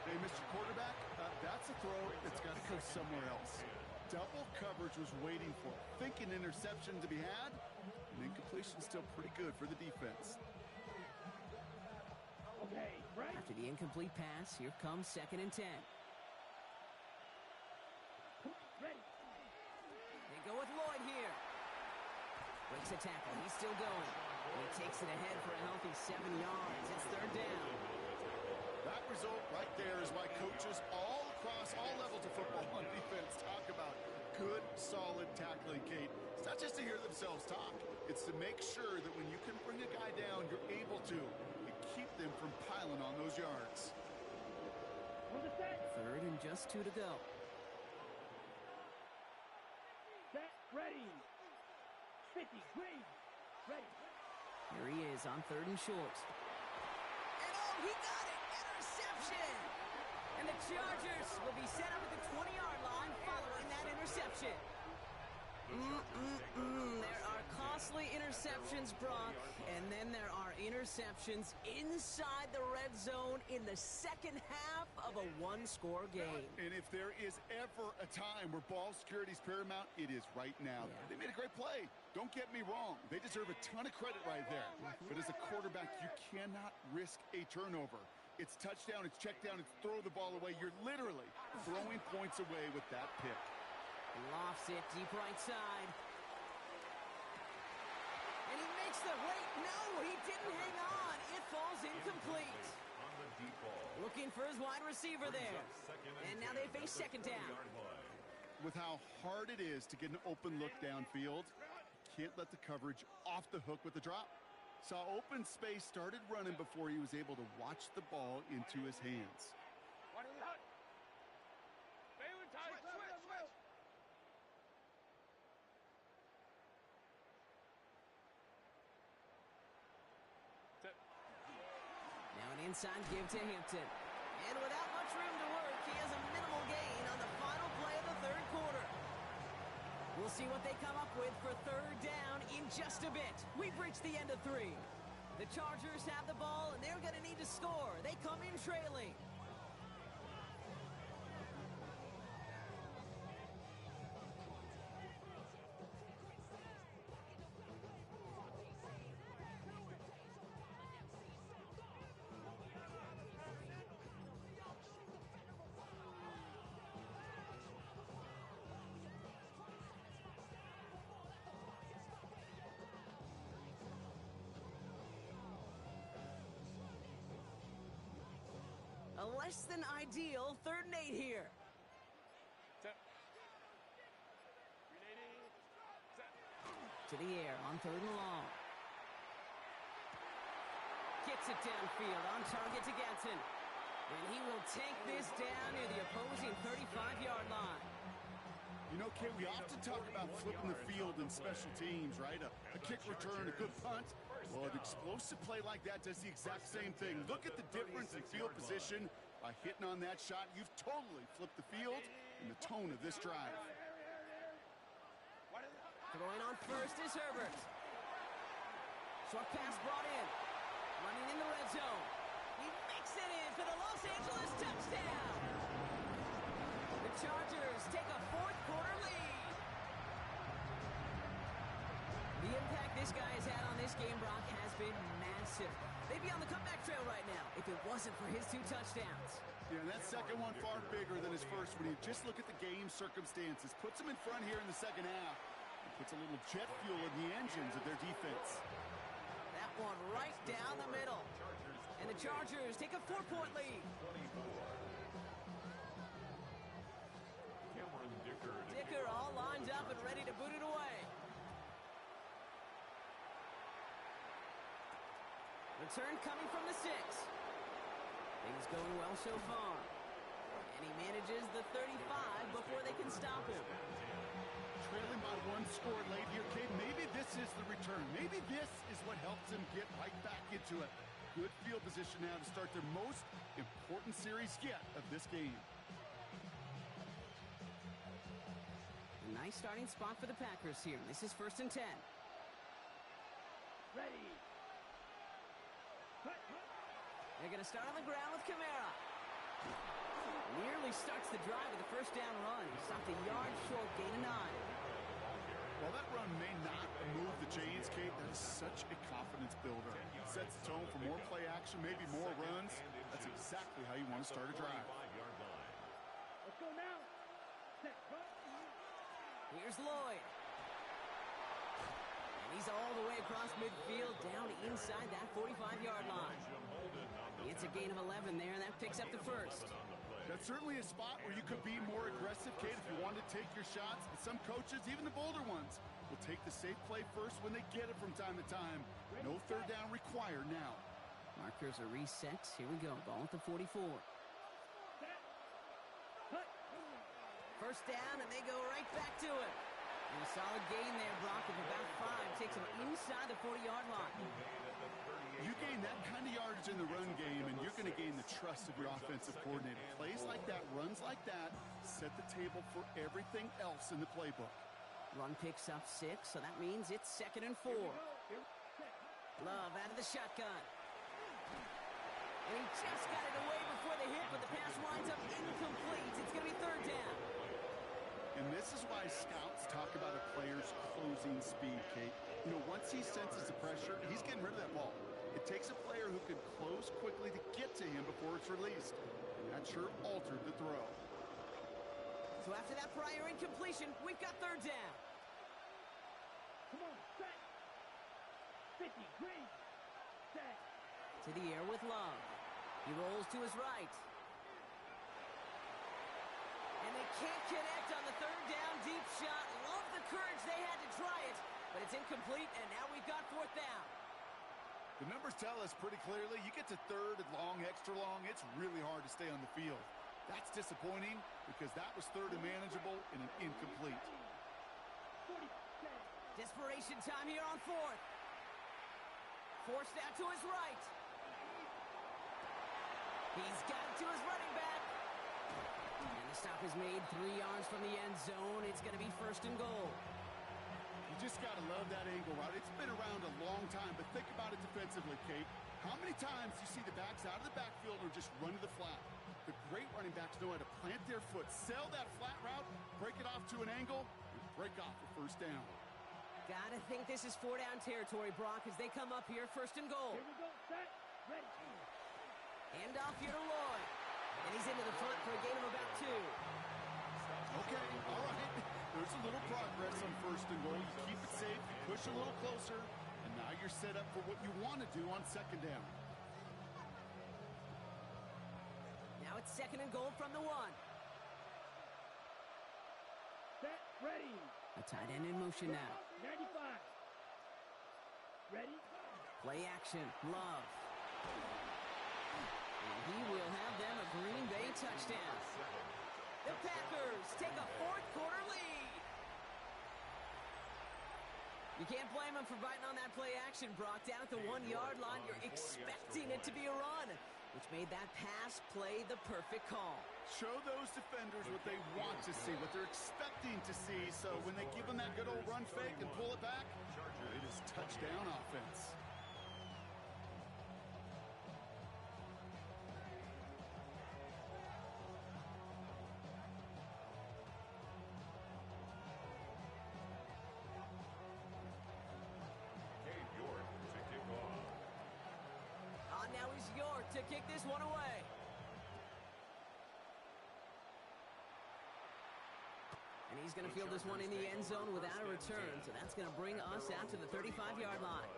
Hey, Mr. Quarterback, that's a throw that's got to go somewhere else. Double coverage was waiting for it. Thinking interception to be had, and incompletion still pretty good for the defense. Okay, right. After the incomplete pass, here comes 2nd and 10. Ready. They go with Lloyd here. Breaks a tackle. He's still going. And he takes it ahead for a healthy 7 yards. It's 3rd down. That result right there is why coaches all across all levels of football on defense talk about good, solid tackling, Kate. It's not just to hear themselves talk. It's to make sure that when you can bring a guy down, you're able to and keep them from piling on those yards. On the set. 3rd and just 2 to go. Set. Ready. 50. Green. Ready. Here he is on 3rd and short. And oh, he got it! Interception! And the Chargers will be set up at the 20-yard line following that interception. There are costly interceptions, Brock, and then there are interceptions inside the red zone in the second half of a one-score game. And if there is ever a time where ball security is paramount, it is right now. Yeah. They made a great play. Don't get me wrong. They deserve a ton of credit right there. But as a quarterback, you cannot risk a turnover. It's touchdown, it's check down, it's throw the ball away. You're literally throwing points away with that pick. Lofts it deep right side. And he makes the wait. No, he didn't hang on. It falls incomplete. On the deep ball. Looking for his wide receiver there. And now they face second down. With how hard it is to get an open look downfield, can't let the coverage off the hook with the drop. Saw open space, started running before he was able to watch the ball into his hands. Now an inside give to Hampton. And without much room to work, he has a minimal gain on the final play of the third quarter. We'll see what they come up with for third down in just a bit. We've reached the end of 3. The Chargers have the ball, and they're going to need to score. They come in trailing. A less than ideal 3rd and 8 here. To the air on 3rd and long. Gets it downfield on target to Gatson. And he will take this down near the opposing 35-yard line. You know, Kay, we often talk about flipping the field in special teams, right? A kick return, a good punt. Well, an explosive play like that does the exact same thing. Look at the difference in field position. By hitting on that shot, you've totally flipped the field and the tone of this drive. Throwing on first is Herbert. Short pass brought in. Running in the red zone. He makes it in for the Los Angeles touchdown. The Chargers take a 4th quarter lead. The impact this guy has had on this game, Brock, has been massive. They'd be on the comeback trail right now if it wasn't for his 2 touchdowns. Yeah, and that second one far bigger than his first when you just look at the game circumstances. Puts him in front here in the second half. And puts a little jet fuel in the engines of their defense. That one right down the middle. And the Chargers take a 4-point lead. Dicker all lined up and ready to boot it away. Return coming from the 6. Things going well so far. And he manages the 35 before they can stop him. Trailing by 1 score late here, Kate. Maybe this is the return. Maybe this is what helps him get right back into it. Good field position now to start their most important series yet of this game. A nice starting spot for the Packers here. This is 1st and 10. Ready. They're going to start on the ground with Kamara. Nearly starts the drive with a 1st down run. He stopped a yard short, gain of 9. While that run may not move the chains, Kate, that is such a confidence builder. Sets the tone for more play action, maybe more runs. That's exactly how you want to start a drive. Let's go now. Set. Here's Lloyd. And he's all the way across midfield, down inside that 45-yard line. It's a gain of 11 there, and that picks up the 1st. That's certainly a spot where you could be more aggressive, Kate, if you want to take your shots. And some coaches, even the bolder ones, will take the safe play first when they get it from time to time. No 3rd down required now. Markers are reset. Here we go. Ball at the 44. 1st down, and they go right back to it. And a solid gain there, Brock, of about 5. Takes him inside the 40-yard line. You gain that kind of yardage in the run game, and you're going to gain the trust of your offensive coordinator. Plays like that, runs like that, set the table for everything else in the playbook. Run picks up 6, so that means it's 2nd and 4. Love out of the shotgun. And he just got it away before the hit, but the pass winds up incomplete. It's going to be 3rd down. And this is why scouts talk about a player's closing speed, Kate. You know, once he senses the pressure, he's getting rid of that ball. It takes a player who can close quickly to get to him before it's released. And that sure altered the throw. So after that prior incompletion, we've got 3rd down. Come on, set. 50, green. Set. To the air with Love. He rolls to his right. And they can't connect on the 3rd down deep shot. Love the courage they had to try it, but it's incomplete, and now we've got 4th down. The numbers tell us pretty clearly, you get to 3rd and long, extra long, it's really hard to stay on the field. That's disappointing because that was 3rd and manageable and an incomplete. 40, Desperation time here on 4th. Forced out to his right. He's got it to his running back. And the stop is made 3 yards from the end zone. It's going to be 1st and goal. You just got to love that angle, right? It's been around a long time, but think about it defensively, Kate. How many times do you see the backs out of the backfield or just run to the flat? The great running backs know how to plant their foot, sell that flat route, break it off to an angle, and break off for 1st down. Gotta think this is 4-down territory, Brock, as they come up here 1st and goal. here we go, set, ready. Hand off here to Lloyd. And he's into the front for a gain of about 2. Okay, all right. There's a little progress on 1st and goal. You keep it safe, you push a little closer, and now you're set up for what you want to do on 2nd down. Now it's 2nd and goal from the 1. Set, ready. A tight end in motion now. 95. Ready. Play action, Love. And he will have them a Green Bay touchdown. The Packers take a 4th quarter lead. You can't blame him for biting on that play action, Brock. Down at the 1-yard line, you're expecting it to be a run, which made that pass play the perfect call. Show those defenders what they want to see, what they're expecting to see, so when they give them that good old run fake and pull it back, it is touchdown offense. Now is York to kick this one away. And he's going to field this one in the end zone without a return, so that's going to bring us out to the 35-yard line.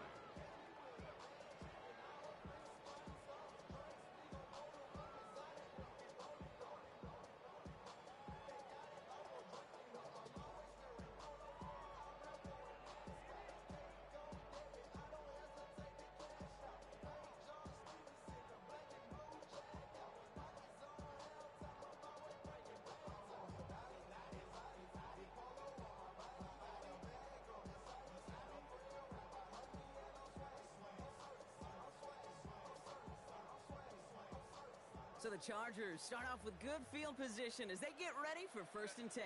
So the Chargers start off with good field position as they get ready for 1st and 10.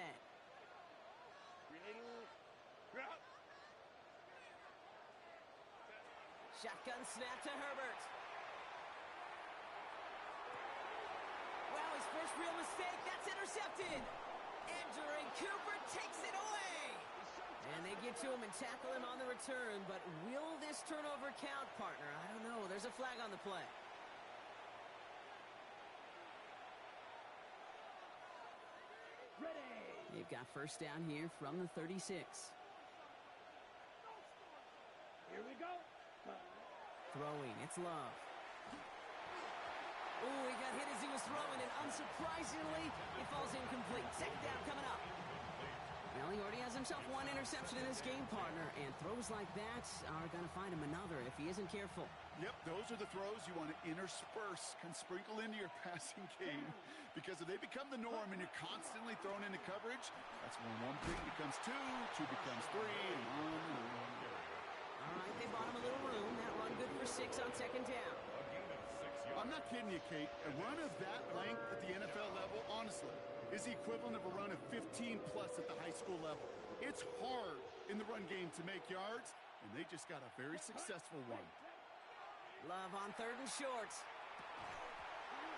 Shotgun snap to Herbert. Wow, his first real mistake. That's intercepted. Andrew Cooper takes it away. And they get to him and tackle him on the return. But will this turnover count, partner? I don't know. There's a flag on the play. They've got 1st down here from the 36. Here we go. Throwing, it's Love. Oh, he got hit as he was throwing, and unsurprisingly, it falls incomplete. 2nd down coming up. Well, he already has himself 1 interception in this game, partner, and throws like that are going to find him another if he isn't careful. Yep, those are the throws you want to intersperse, can sprinkle into your passing game. Because if they become the norm and you're constantly thrown into coverage, that's when 1 thing becomes 2, 2 becomes 3, and on and on. All right, they bought him a little room. That run good for 6 on 2nd down. I'm not kidding you, Kate. A run of that length at the NFL level, honestly, is the equivalent of a run of 15-plus at the high school level. It's hard in the run game to make yards, and they just got a very successful one. Love on 3rd and short.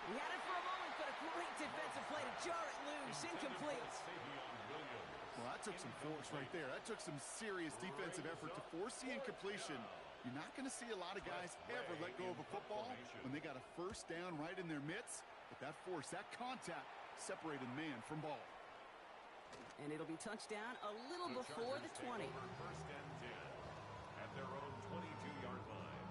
He had it for a moment, but a great defensive play to jar it loose. Incomplete. Well, that took some force right there. That took some serious defensive effort to force the incompletion. You're not going to see a lot of guys ever let go of a football when they got a first down right in their midst. But that force, that contact, separated man from ball. And it'll be touchdown a little before the 20. First and 10 at their own 22-yard line.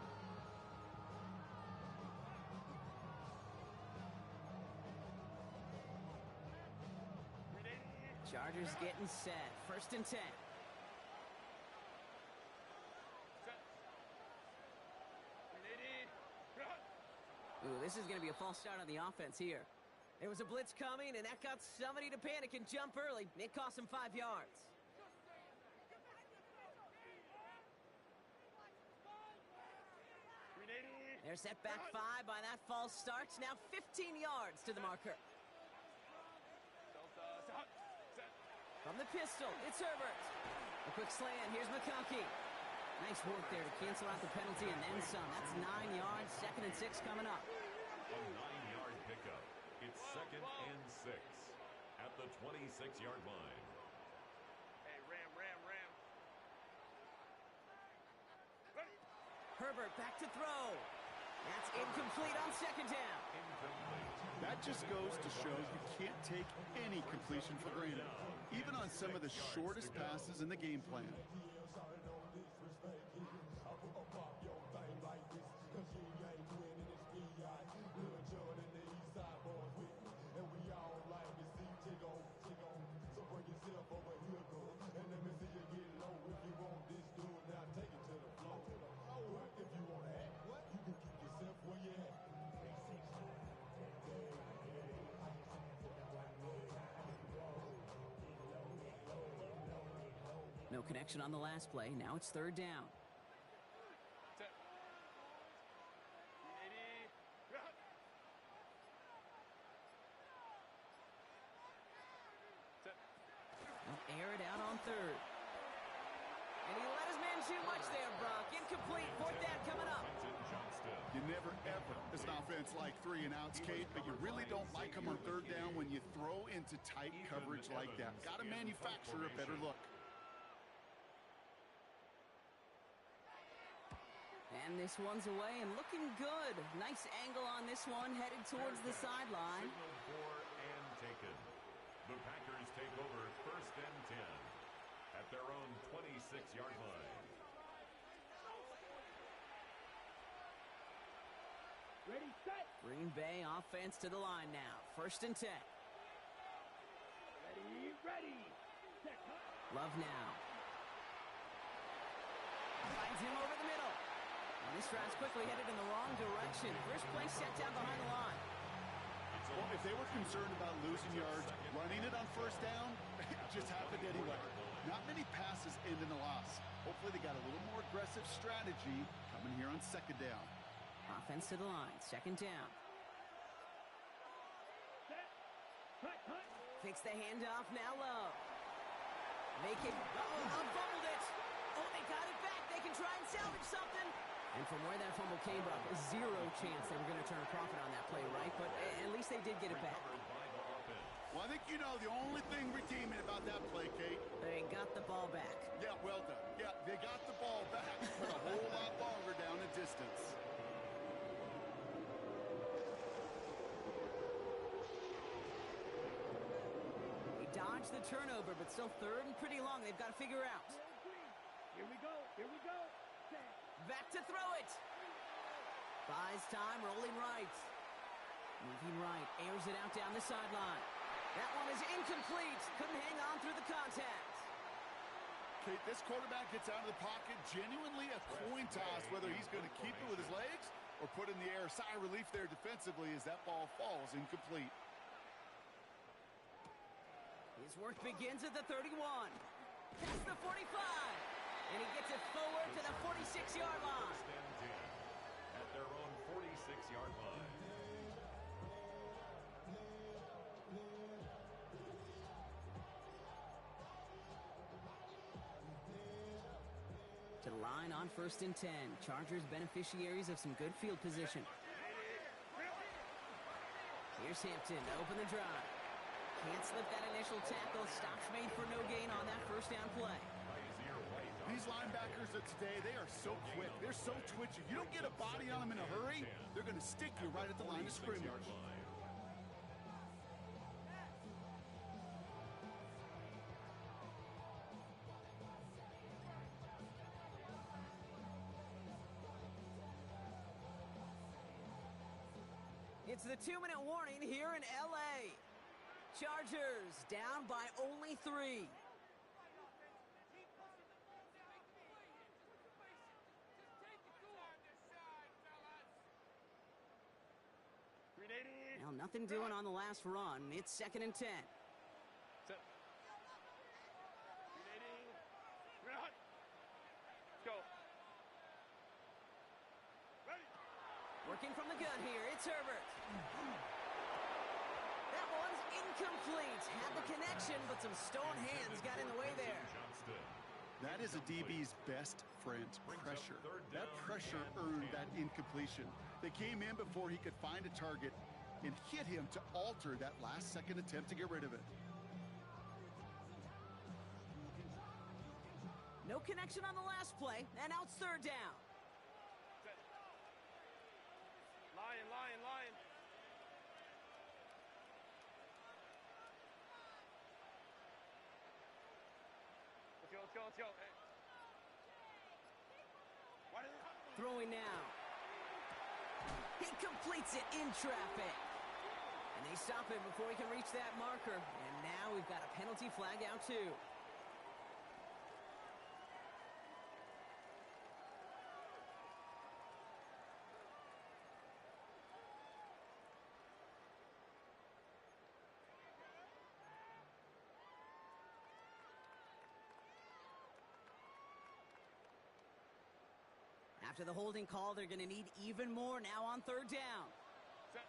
Chargers getting set. 1st and 10. Ooh, this is going to be a false start on the offense here. There was a blitz coming, and that got somebody to panic and jump early. It cost him 5 yards. They're set back 5 by that false start. Now 15 yards to the marker. From the pistol, it's Herbert. A quick slant. Here's McConkey. Nice work there to cancel out the penalty and then some. That's 9 yards. 2nd and 6 coming up. A 9-yard pickup. It's 2nd and 6 at the 26-yard line. Hey, ram. Herbert back to throw. That's incomplete on 2nd down. Incomplete. That just goes to show you can't take any completion for granted, even on some of the shortest passes in the game plan. No connection on the last play. Now it's 3rd down. They'll air it out on 3rd. And he let his man too much there, Brock. Incomplete. 4th down coming up. You never, ever, as an offense, like 3 and outs, Kate, but you really don't like them on 3rd down when you throw into tight coverage like that. Got to manufacture a better look. And this one's away and looking good. Nice angle on this one, headed towards the sideline. Signaled for and taken. The Packers take over 1st and 10 at their own 26-yard line. Ready, set. Green Bay offense to the line now. 1st and 10. Ready. Set. Love now. Finds him over the middle. And this drive's quickly headed in the wrong direction. First play set down behind the line. Well, if they were concerned about losing yards, running it on 1st down, it just happened anyway. Not many passes end in a loss. Hopefully they got a little more aggressive strategy coming here on 2nd down. Offense to the line. 2nd down. Set. Cut. Fakes the handoff. Now Love. Make it. Fumbled it. Oh, they got it back. They can try and salvage something. And from where that fumble came, Brock, 0 chance they were going to turn a profit on that play, right? But at least they did get it back. Well, I think you know the only thing redeeming about that play, Kate. They got the ball back. Yeah, well done. Yeah, they got the ball back, but a whole lot longer down the distance. He dodged the turnover, but still 3rd and pretty long. They've got to figure out. Here we go. Set. Back to throw it. Buys time, rolling right. Moving right, airs it out down the sideline. That one is incomplete. Couldn't hang on through the contact. Kate, this quarterback gets out of the pocket, genuinely a coin toss whether he's going to keep it with his legs or put in the air. Sigh of relief there defensively as that ball falls incomplete. His work begins at the 31. Past the 45. And he gets it forward to the 46-yard line. First and 10 at their own 46-yard line. on 1st and 10. Chargers beneficiaries of some good field position. Here's Hampton to open the drive. Can't slip that initial tackle. Stops made for no gain on that first down play. These linebackers of today, they are so quick. They're so twitchy. You don't get a body on them in a hurry, they're going to stick you right at the line of scrimmage. It's the 2-minute warning here in L.A. Chargers down by only 3. Well, nothing doing on the last run. It's 2nd and 10. Set. Let's go. Ready. Working from the gun here, it's Herbert. That one's incomplete. Had the connection, but some stone hands got in the way there. That is a DB's best friend, pressure. That pressure earned that incompletion. They came in before he could find a target and hit him to alter that last-second attempt to get rid of it. No connection on the last play, and now it's 3rd down. Set. Lion. Let's go. Hey. Throwing now. He completes it in traffic. And they stop him before he can reach that marker. And now we've got a penalty flag out too. After the holding call, they're going to need even more now on 3rd down. Set.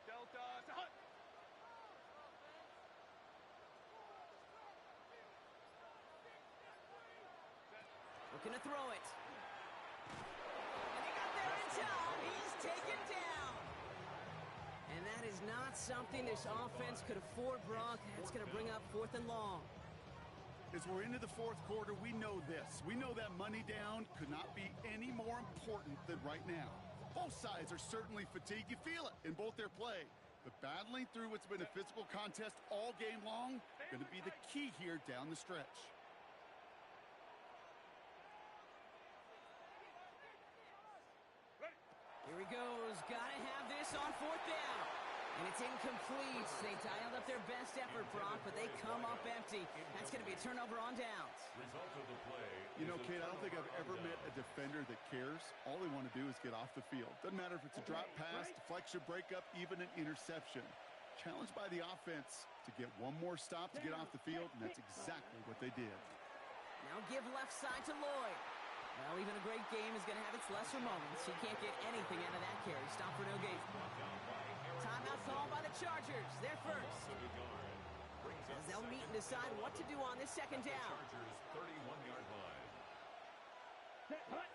Delta. Hut. Looking to throw it. And he got there in time. He's taken down. And that is not something this offense could afford, Brock. That's going to bring up 4th and long. As we're into the 4th quarter, we know this. We know that money down could not be any more important than right now. Both sides are certainly fatigued. You feel it in both their play. But battling through what's been a physical contest all game long, going to be the key here down the stretch. Here he goes. Gotta have this on 4th down. And it's incomplete. They dialed up their best effort, Brock, but they come up empty. That's going to be a turnover on downs. Result of the play. You know, Kate, I don't think I've ever met a defender that cares. All they want to do is get off the field. Doesn't matter if it's a drop pass, deflection, breakup, even an interception. Challenged by the offense to get one more stop to get off the field, and that's exactly what they did. Now give left side to Lloyd. Well, even a great game is going to have its lesser moments. He can't get anything out of that carry. Stop for no gain. Timeout called by the Chargers. They're first. As they'll meet and decide what to do on this 2nd down. Chargers 31-yard line. Set. Hut.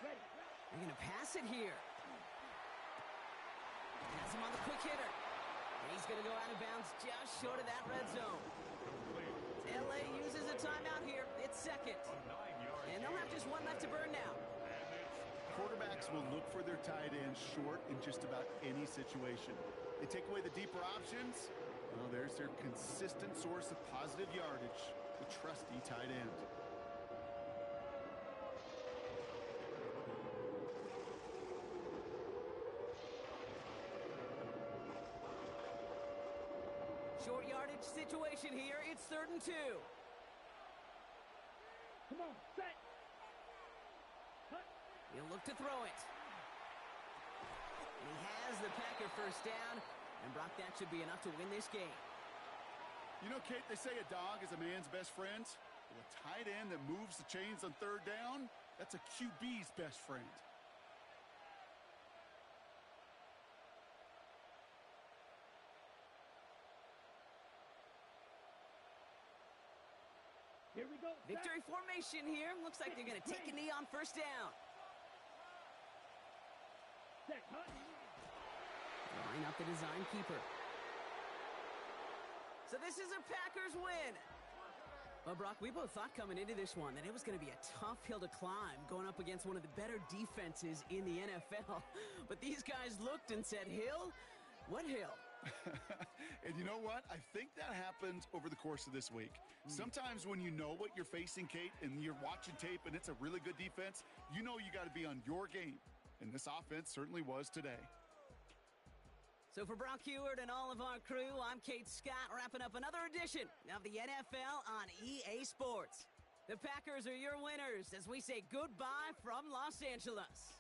Ready. They're going to pass it here. Has him on the quick hitter. And he's going to go out of bounds just short of that red zone. LA uses a timeout here. It's 2nd. And they'll have just one left to burn now. Quarterbacks will look for their tight ends short in just about any situation. They take away the deeper options. Well, there's their consistent source of positive yardage, the trusty tight end. Short yardage situation here. It's 3rd and 2. Come on. Set. Hut. He'll look to throw it. And he has the Packer first down. And Brock, that should be enough to win this game. You know, Kate, they say a dog is a man's best friend. Well, a tight end that moves the chains on 3rd down, that's a QB's best friend. Here we go. Victory formation here. Looks like they're going to take a knee on first down. Set. Hut. Line up the design keeper. So this is a Packers win. Well, Brock, we both thought coming into this one that it was going to be a tough hill to climb going up against one of the better defenses in the NFL. But these guys looked and said, Hill? What hill? And you know what? I think that happened over the course of this week. Sometimes when you know what you're facing, Kate, and you're watching tape and it's a really good defense, you know you got to be on your game. And this offense certainly was today. So for Brock Heward and all of our crew, I'm Kate Scott, wrapping up another edition of the NFL on EA Sports. The Packers are your winners as we say goodbye from Los Angeles.